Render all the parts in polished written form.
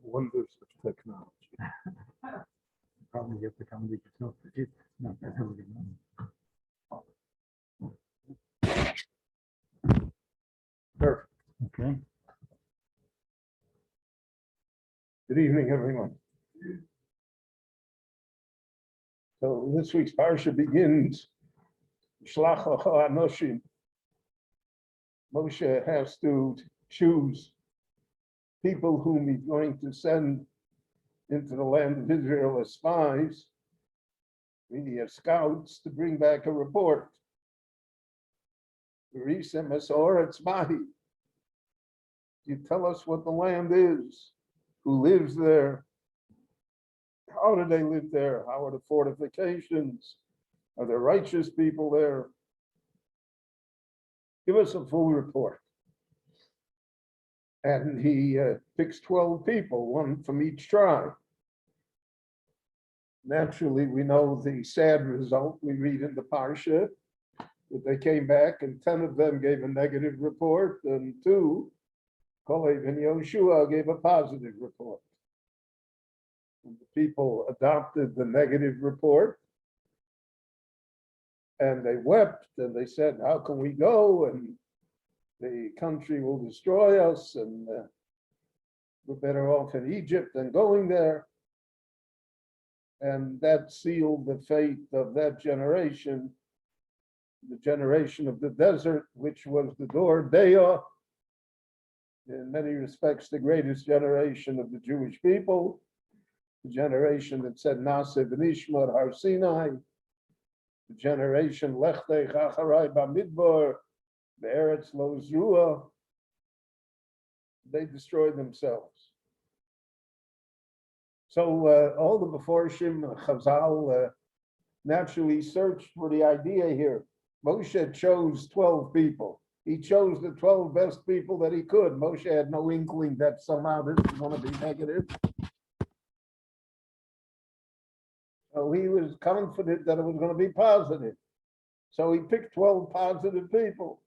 Wonders of technology. Probably you have to come to yourself. No, that's how we're going. Perfect. Okay. Good evening, everyone. So this week's parsha begins. Shlach Lecha Anoshim. Moshe has to choose people whom he's going to send into the land of Israel as spies, meaning as scouts, to bring back a report. You tell us what the land is, who lives there, how do they live there, how are the fortifications, are there righteous people there? Give us a full report. And he picks 12 people, one from each tribe. Naturally, we know the sad result we read in the parsha, that they came back and 10 of them gave a negative report, and 2, Kalev and Yoshua, gave a positive report. And the people adopted the negative report, and they wept, and they said, how can we go? And the country will destroy us, and we're better off in Egypt than going there. And that sealed the fate of that generation, the generation of the desert, which was the Dor Deah, in many respects the greatest generation of the Jewish people, the generation that said Na'aseh v'nishma at Har Sinai, the generation Lechtei Chacharai Bamidbar, the Eretz Lo Zruah. They destroyed themselves. So all the Meforshim, Chazal, naturally searched for the idea here. Moshe chose 12 people. He chose the 12 best people that he could. Moshe had no inkling that somehow this was going to be negative. So he was confident that it was going to be positive. So he picked 12 positive people.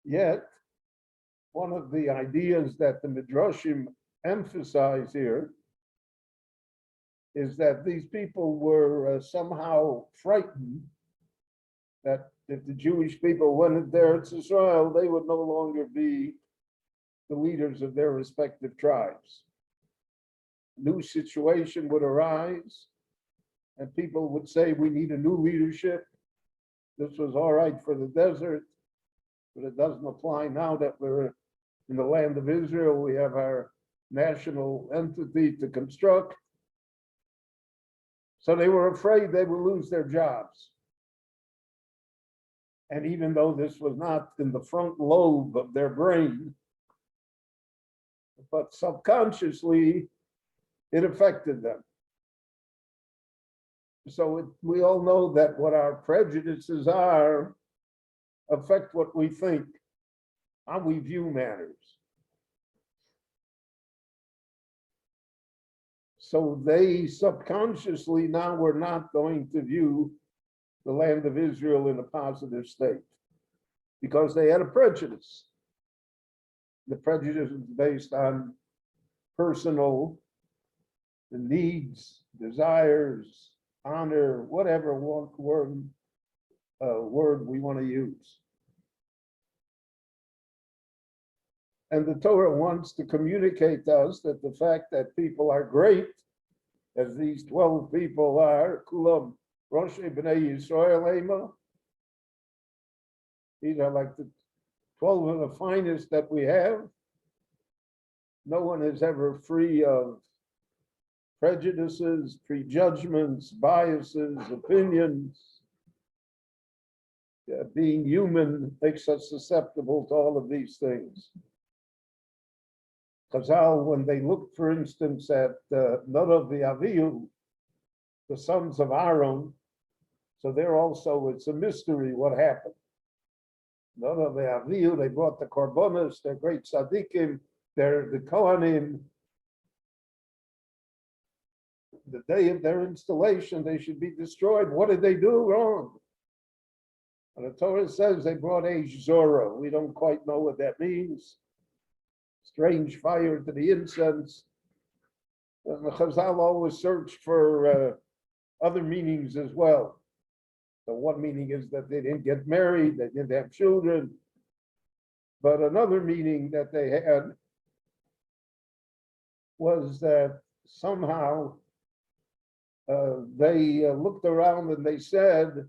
Yet, one of the ideas that the Midrashim emphasize here is that these people were somehow frightened that if the Jewish people went there to Israel, they would no longer be the leaders of their respective tribes. New situation would arise, and people would say, we need a new leadership. This was all right for the desert, but it doesn't apply now that we're in the land of Israel. We have our national entity to construct. So they were afraid they would lose their jobs. And even though this was not in the front lobe of their brain, but subconsciously, it affected them. So we all know that what our prejudices are affect what we think, how we view matters. So they subconsciously now were not going to view the land of Israel in a positive state because they had a prejudice. The prejudice is based on personal needs, desires, honor, whatever word we want to use. And the Torah wants to communicate to us that the fact that people are great, as these 12 people are, Kulam Roshei B'nai Yisrael Ema, these are like the 12 of the finest that we have. No one is ever free of prejudices, prejudgments, biases, opinions. Being human makes us susceptible to all of these things. Chazal, when they looked, for instance, at Nadav the Avihu, the sons of Aaron, so there also, it's a mystery what happened. Nadav the Avihu, they brought the Korbanos, they're great tzaddikim, they're the Kohanim. The day of their installation, they should be destroyed. What did they do wrong? And the Torah says they brought a Zora. We don't quite know what that means. Strange fire to the incense. And the Chazal always searched for other meanings as well. So one meaning is that they didn't get married, they didn't have children. But another meaning that they had was that somehow they looked around and they said,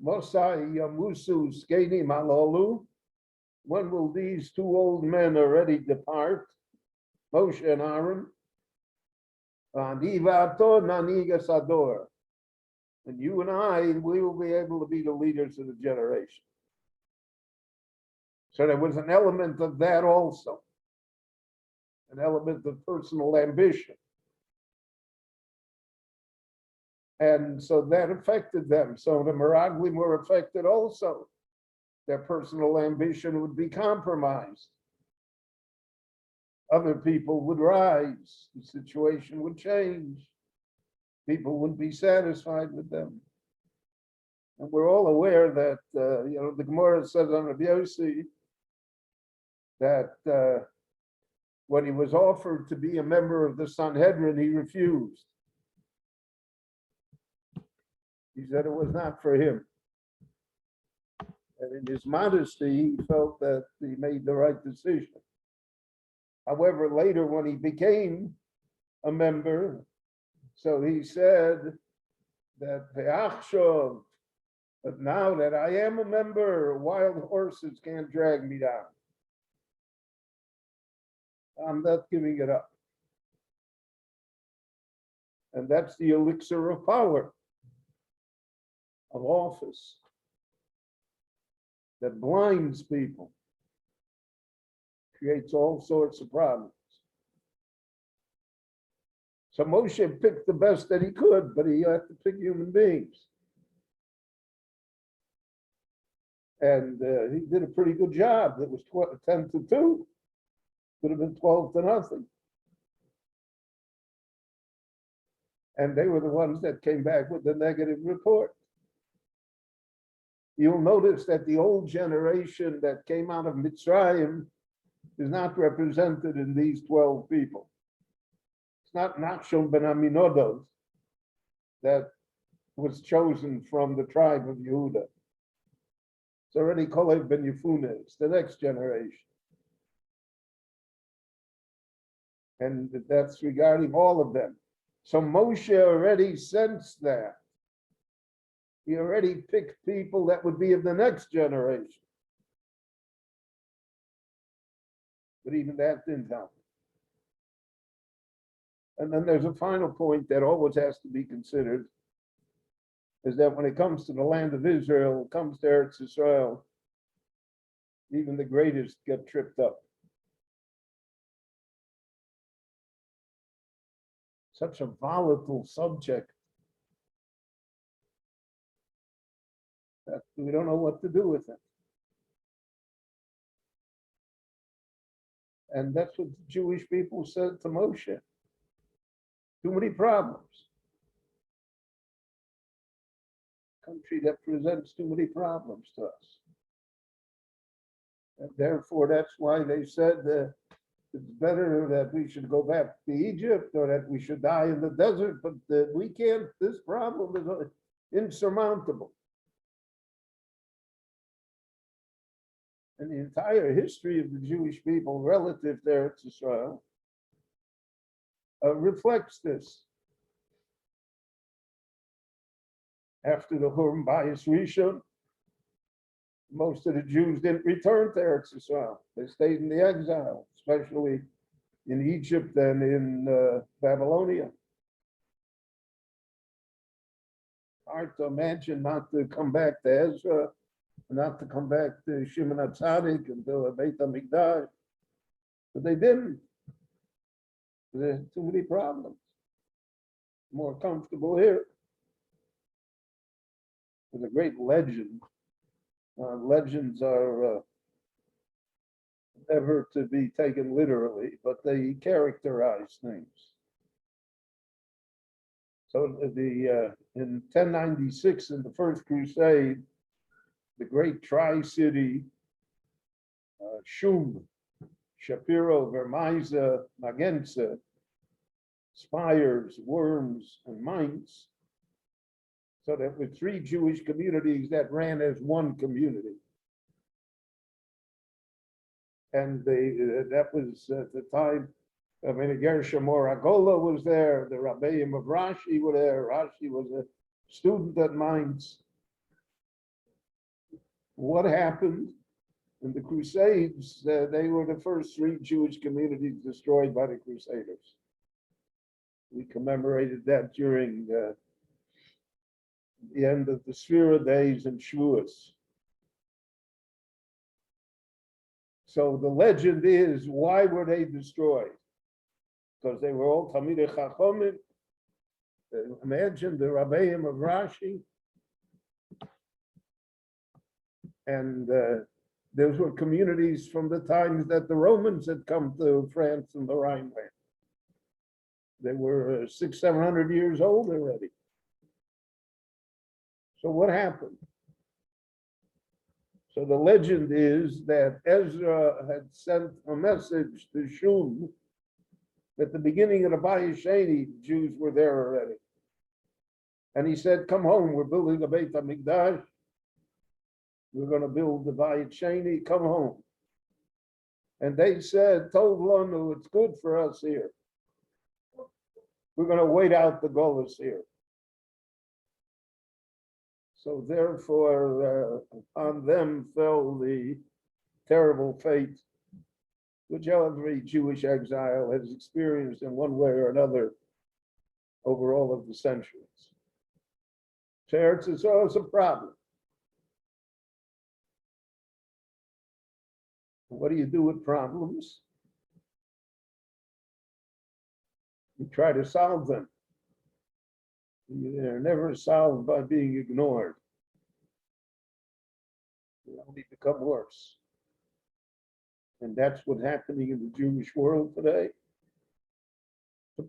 Mosai Yamusu Skeni Malolu, when will these two old men already depart, Moshe and Aaron? And Ivato Naniga Sador. And you and I, we will be able to be the leaders of the generation. So there was an element of that also, an element of personal ambition. And so that affected them. So the Meraglim were affected also. Their personal ambition would be compromised. Other people would rise. The situation would change. People wouldn't be satisfied with them. And we're all aware that, the Gemara says on Rabbi Yossi that when he was offered to be a member of the Sanhedrin, he refused. He said it was not for him. And in his modesty, he felt that he made the right decision. However, later when he became a member, so he said that but now that I am a member, wild horses can't drag me down. I'm not giving it up. And that's the elixir of power, of office, that blinds people, creates all sorts of problems. So Moshe picked the best that he could, but he had to pick human beings. And he did a pretty good job. It was 10-2. Could have been 12-0. And they were the ones that came back with the negative report. You'll notice that the old generation that came out of Mitzrayim is not represented in these 12 people. It's not Nachshon ben Aminodov that was chosen from the tribe of Yehuda. It's already Kalev ben Yefune. It's the next generation. And that's regarding all of them. So Moshe already sensed that. He already picked people that would be of the next generation. But even that didn't help. And then there's a final point that always has to be considered, is that when it comes to the land of Israel, it comes to Eretz Israel, even the greatest get tripped up. Such a volatile subject that we don't know what to do with it. And that's what the Jewish people said to Moshe. Too many problems. Country that presents too many problems to us. And therefore, that's why they said that it's better that we should go back to Egypt or that we should die in the desert, but we can't, this problem is insurmountable. And the entire history of the Jewish people relative to Eretz Israel reflects this. After the Churban Bayis Rishon, most of the Jews didn't return to Eretz Israel. They stayed in the exile, especially in Egypt and in Babylonia. Hard to imagine not to come back to Ezra, not to come back to Shimon HaTzadik and to Beit HaMikdash. But they didn't. There are too many problems. More comfortable here. There's a great legend. Legends are never to be taken literally, but they characterize things. So in 1096, in the First Crusade, the great Tri-City, Shum, Shapiro, Vermeisa, Magenza, Spires, Worms, and Mainz. So there were three Jewish communities that ran as one community. And that was at the time, I mean, Gershom Moragola was there, the Rabbeim of Rashi were there. Rashi was a student at Mainz. What happened in the Crusades? They were the first three Jewish communities destroyed by the Crusaders. We commemorated that during the end of the Sphira days and Shavuos. So the legend is, why were they destroyed? Because they were all Talmidei Chachomim. Imagine the Rabbeim of Rashi. And those were communities from the times that the Romans had come to France and the Rhineland. They were 600-700 years old already. So what happened? So the legend is that Ezra had sent a message to Shum. At the beginning of the Bayis Sheni, the Jews were there already. And he said, come home, we're building a Beit HaMikdash. We're going to build the Bayis Sheni, come home. And they said, told Lonu, it's good for us here. We're going to wait out the Golus here. So therefore, on them fell the terrible fate which every Jewish exile has experienced in one way or another over all of the centuries. So Eretz Yisrael is a problem. What do you do with problems? You try to solve them. They're never solved by being ignored. They only become worse. And that's what's happening in the Jewish world today.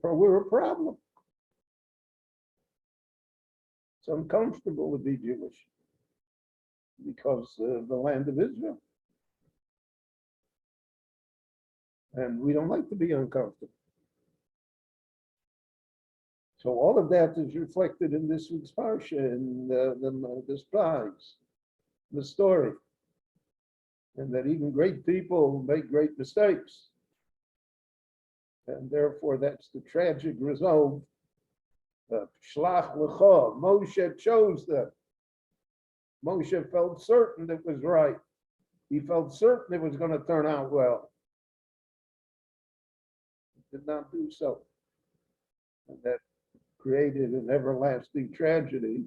We're a problem. It's uncomfortable to be Jewish because of the land of Israel. And we don't like to be uncomfortable. So all of that is reflected in this week's parsha, in the scribes, the story, and that even great people make great mistakes. And therefore, that's the tragic result. Shlach lecha, Moshe chose them. Moshe felt certain it was right. He felt certain it was going to turn out well. He did not do so. And that created an everlasting tragedy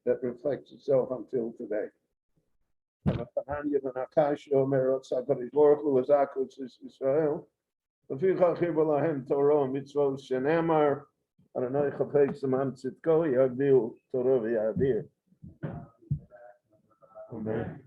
that reflects itself until today. Amen.